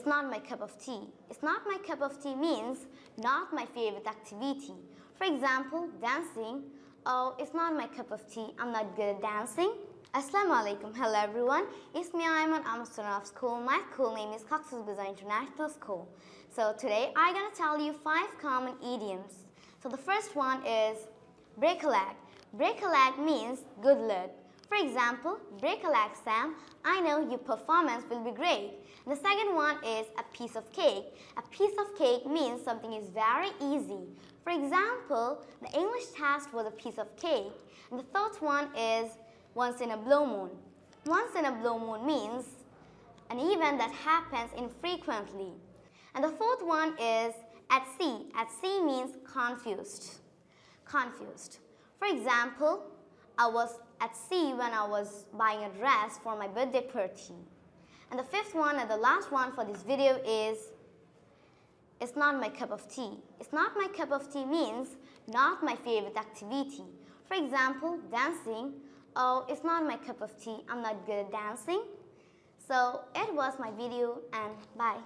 not my cup of tea. It's not my cup of tea means not my favorite activity. For example, dancing. Oh, it's not my cup of tea. I'm not good at dancing. Assalamu alaikum. Hello everyone. It's me, Ayman. I'm a student of school. My school name is Cox's Bazar International School. So today I'm going to tell you 5 common idioms. So the first one is break a leg. Break a leg means good luck. For example, break a leg, Sam. I know your performance will be great. The second one is a piece of cake. A piece of cake means something is very easy. For example, the English test was a piece of cake. And the third one is once in a blue moon. Once in a blue moon means an event that happens infrequently. And the fourth one is at sea. At sea means confused. Confused. For example, I was at sea when I was buying a dress for my birthday party. And the fifth one and the last one for this video is it's not my cup of tea. It's not my cup of tea means not my favorite activity. For example, dancing. Oh, it's not my cup of tea. I'm not good at dancing. So it was my video and bye.